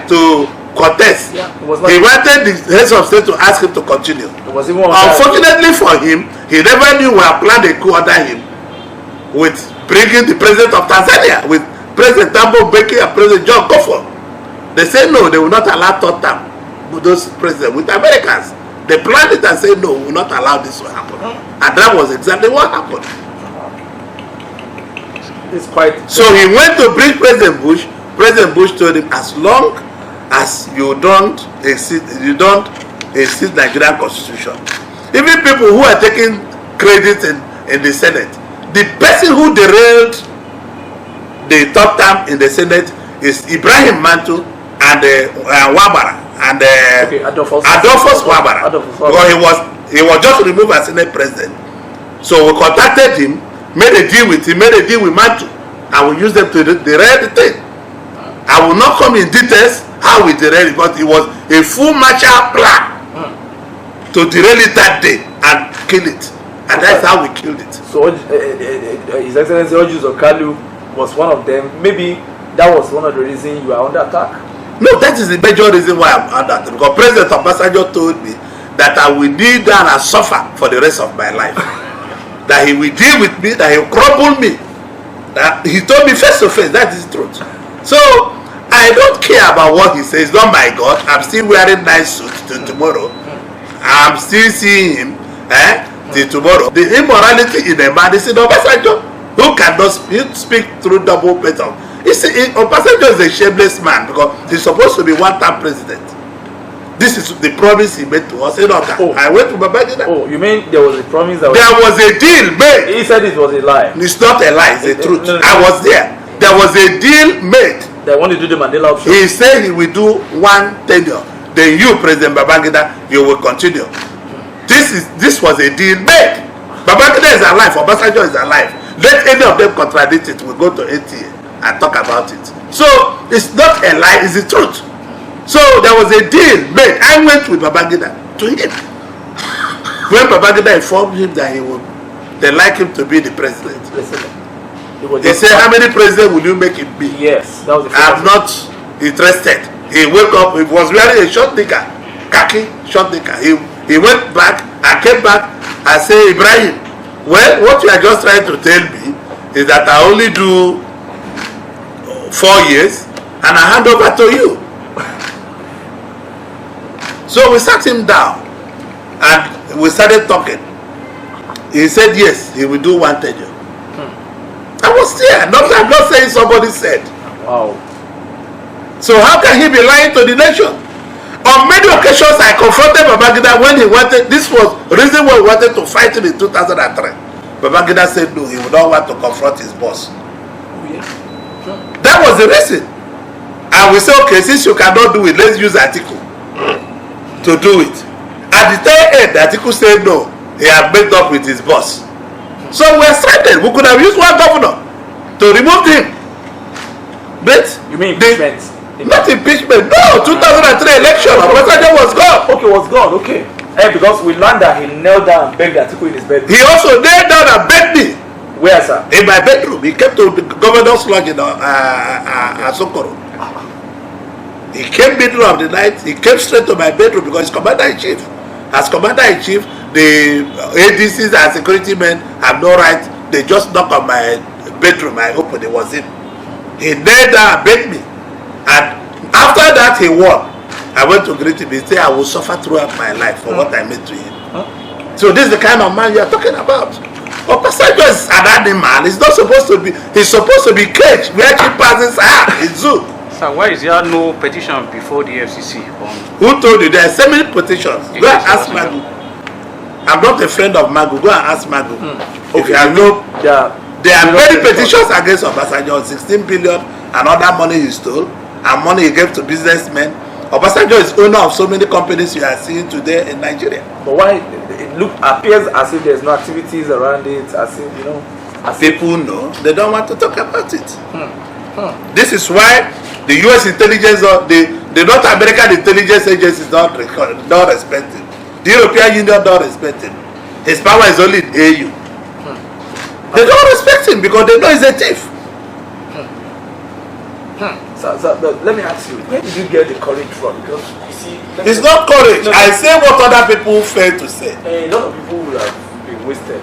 to contest. Yeah, he wanted the heads of state to ask him to continue. Unfortunately for him, he never knew we had planned a coup under him with bringing the president of Tanzania, with President Thabo Mbeki and President John Kufuor. They say no, they will not allow third term with those presidents, with Americans. They planned it and said no, we will not allow this to happen. And that was exactly what happened. It's quite. So he went to bring President Bush. President Bush told him, as long as you don't exceed Nigerian constitution. Even people who are taking credit in the Senate, the person who derailed the third term in the Senate is Ibrahim Mantu and Wabara and Adolphus Wabara. Because he was just removed as Senate president. So we contacted him, made a deal with Mantu, and we used them to derail the thing. I will not come in details how we derailed it, but it was a full Marshall plan to derail it that day and kill it. And that's how we killed it. So His Excellency Orji Uzo Kalu was one of them. Maybe that was one of the reasons you are under attack. No, that is the major reason why I'm under attack. Because President Obasanjo told me that I will kneel down and suffer for the rest of my life. That he will deal with me, that he will crumble me. That he told me face to face, that is the truth. So I don't care about what he says. Not my God. I'm still wearing nice suits till tomorrow. I'm still seeing him till tomorrow. The immorality in a man is in Obasanjo, who cannot speak through double metal. Obasanjo is a shameless man because he's supposed to be one-term president. This is the promise he made to us. I went to Babangida. Oh, you mean there was a promise that there was a deal made? He said it was a lie. It's not a lie, it's the truth. No. I was there. There was a deal made. They want to do the Mandela option. He said he will do one tenure. Then you, President Babangida, you will continue. This was a deal made. Babangida is alive, Obasanjo is alive. Let any of them contradict it. We'll go to ATA and talk about it. So it's not a lie, it's the truth. So there was a deal made. I went with Babangida to him. When Babangida informed him that they like him to be the president. They said, how many presidents will you make him be? Yes, that was the I'm not interested. He woke up, he was wearing a short knicker, khaki short knicker. He went back and came back and said, Ibrahim, well, what you are just trying to tell me is that I only do 4 years and I hand over to you. So we sat him down and we started talking. He said yes, he will do one tenure. I was there. I'm not saying somebody said. Wow. So how can he be lying to the nation? On many occasions I confronted Babangida when he wanted, this was the reason why he wanted to fight him in 2003. Babangida said no, he would not want to confront his boss. That was the reason. And we said, okay, since you cannot do it, let's use Atiku to do it. At the tail end, Atiku said no, he had made up with his boss. So we are stranded. We could have used one governor to remove him. But you mean impeachment? Not impeachment. No, 2003 election. Obasanjo was gone. Okay, was gone. Okay. Because we learned that he knelt down and begged Atiku in his bedroom. He also knelt down and begged me. Where, sir? In my bedroom. He came to the governor's lodge in Asokoro. He came middle of the night. He came straight to my bedroom because he's commander-in-chief. As commander-in-chief, the ADCs and security men have no right. They just knock on my bedroom. I opened. It was him. He knelt down and begged me. And after that, he won. I went to greet him. He said, I will suffer throughout my life for what I made to him. So this is the kind of man you are talking about. Obasanjo is an animal. He's not supposed to be. He's supposed to be caged where chimpanzees are in zoo. So why is there no petition before the FCC? Who told you? There are so many petitions. Go and ask Magu. I'm not a friend of Magu. Go and ask Magu. If you have no, there are many petitions against Obasanjo. 16 billion and other money he stole and money he gave to businessmen. Obasanjo is owner of so many companies you are seeing today in Nigeria. But why it appears as if there's no activities around it, as if, you know, as people know, they don't want to talk about it. This is why the US intelligence or the North American intelligence agencies don't respect him. The European Union don't respect him. His power is only in AU. They don't respect him because they know he's a thief. let me ask you, where did you get the courage from? Because you see, it's not courage. No, I say what other people fail to say. A lot of people would have been wasted.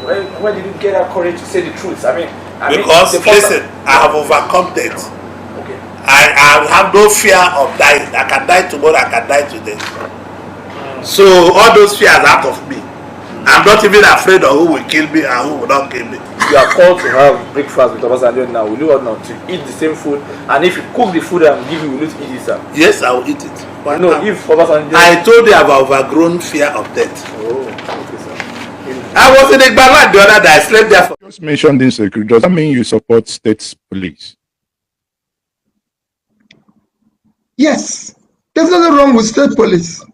Where did you get that courage to say the truth? Because listen, I have overcome death. Okay. I have no fear of dying. I can die tomorrow. I can die today. So all those fears out of me. I'm not even afraid of who will kill me and who will not kill me. You are called to have breakfast with Obasanjo now. Will you or not to eat the same food? And if you cook the food and give you, will you eat it, sir? Yes, I will eat it. But no, if Obasanjo... I told you I have overgrown fear of death. Oh, okay, sir. I was in Igbala the other day. I slept there for... Just mentioned insecurity. Does that mean you support state police? Yes. There's nothing wrong with state police.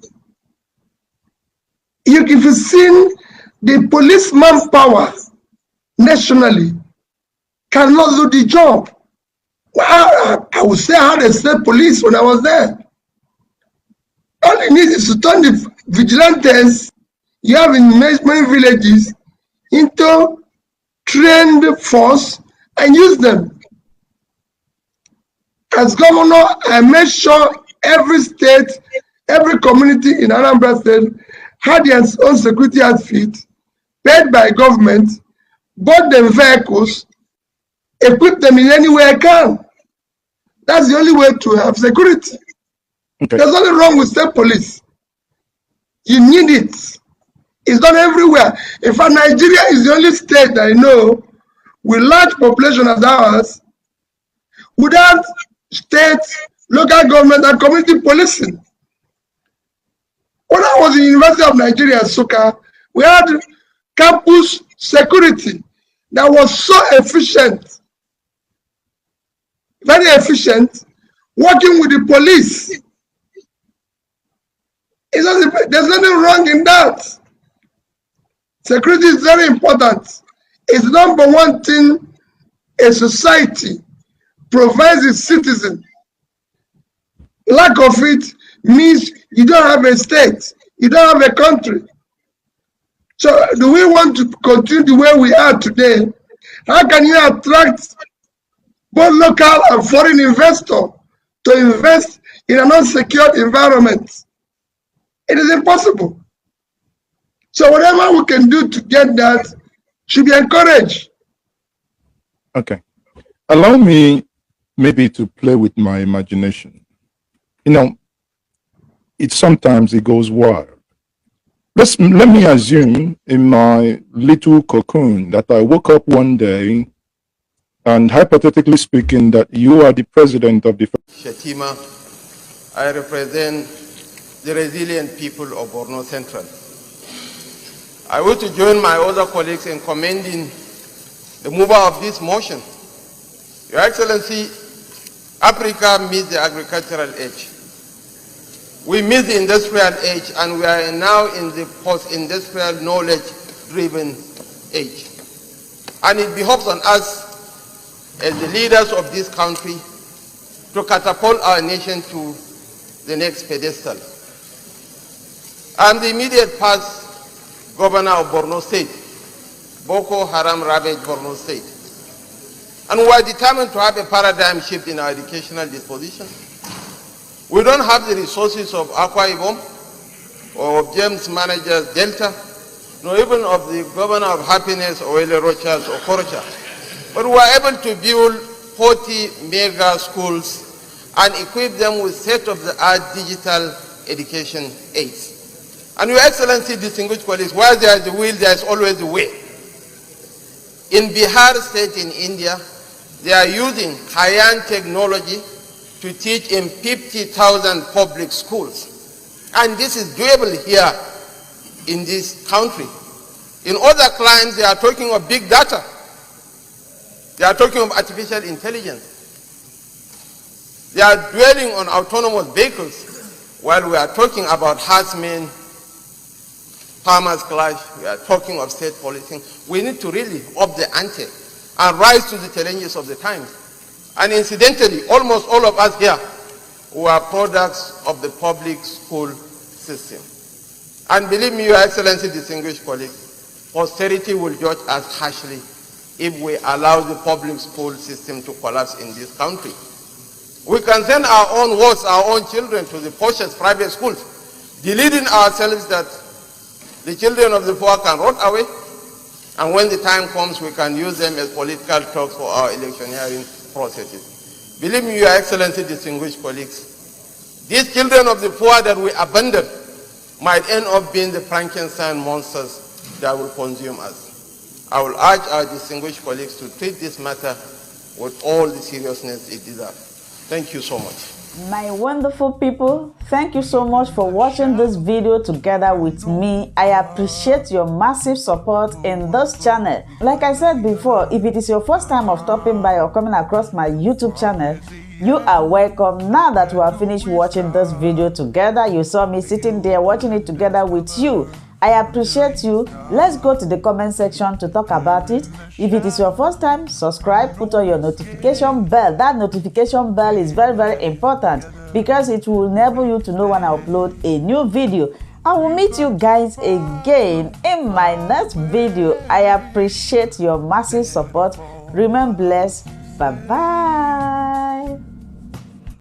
If you've seen the police manpower nationally cannot do the job. Well, I would say I had a state police when I was there. All you need is to turn the vigilantes you have in many villages into trained force and use them. As governor, I made sure every state, every community in Anambra State had their own security outfit, paid by government, bought them vehicles, equip them in any way I can. That's the only way to have security. Okay. There's nothing wrong with state police. You need it. It's not everywhere. In fact, Nigeria is the only state that I know with large population as ours without state, local government, and community policing. When I was in the University of Nigeria, SH0CKER, we had campus security that was so efficient, very efficient, working with the police. There's nothing wrong in that. Security is very important. It's the number one thing a society provides its citizens. Lack of it means you don't have a state, you don't have a country. So do we want to continue the way we are today? How can you attract both local and foreign investors to invest in an unsecured environment? It is impossible. So whatever we can do to get that should be encouraged. Okay. Allow me maybe to play with my imagination. You know, sometimes it goes wild. Let me assume in my little cocoon that I woke up one day and hypothetically speaking that you are the president of the... Shetima, I represent the resilient people of Borno Central. I want to join my other colleagues in commending the mover of this motion. Your Excellency, Africa meets the agricultural age. We miss the industrial age, and we are now in the post-industrial knowledge-driven age. And it behoves on us, as the leaders of this country, to catapult our nation to the next pedestal. I'm the immediate past governor of Borno State. Boko Haram ravaged Borno State. And we are determined to have a paradigm shift in our educational disposition. We don't have the resources of Akwa Ibom or of James Manager's Delta, nor even of the governor of Happiness or Ele Rochas or Korocha. But we are able to build 40 mega schools and equip them with state-of-the-art digital education aids. And Your Excellency, distinguished colleagues, where there is a will, there is always a way. In Bihar state in India, they are using high-end technology to teach in 50,000 public schools. And this is doable here in this country. In other climes, they are talking of big data. They are talking of artificial intelligence. They are dwelling on autonomous vehicles while we are talking about herdsmen, farmers' clash, we are talking of state policing. We need to really up the ante and rise to the challenges of the times. And incidentally, almost all of us here who are products of the public school system. And believe me, Your Excellency, distinguished colleagues, posterity will judge us harshly if we allow the public school system to collapse in this country. We can send our own wards, our own children to the poshest private schools, deluding ourselves that the children of the poor can rot away, and when the time comes, we can use them as political talks for our electioneering processes. Believe me, Your Excellency, distinguished colleagues, these children of the poor that we abandon might end up being the Frankenstein monsters that will consume us. I will urge our distinguished colleagues to treat this matter with all the seriousness it deserves. Thank you so much. My wonderful people, thank you so much for watching this video together with me. I appreciate your massive support in this channel. Like I said before, if it is your first time of stopping by or coming across my YouTube channel, you are welcome. Now that we have finished watching this video together, you saw me sitting there watching it together with you. I appreciate you. Let's go to the comment section to talk about it. If it is your first time, subscribe, put on your notification bell. That notification bell is very, very important because it will enable you to know when I upload a new video. I will meet you guys again in my next video. I appreciate your massive support. Remain blessed. Bye-bye.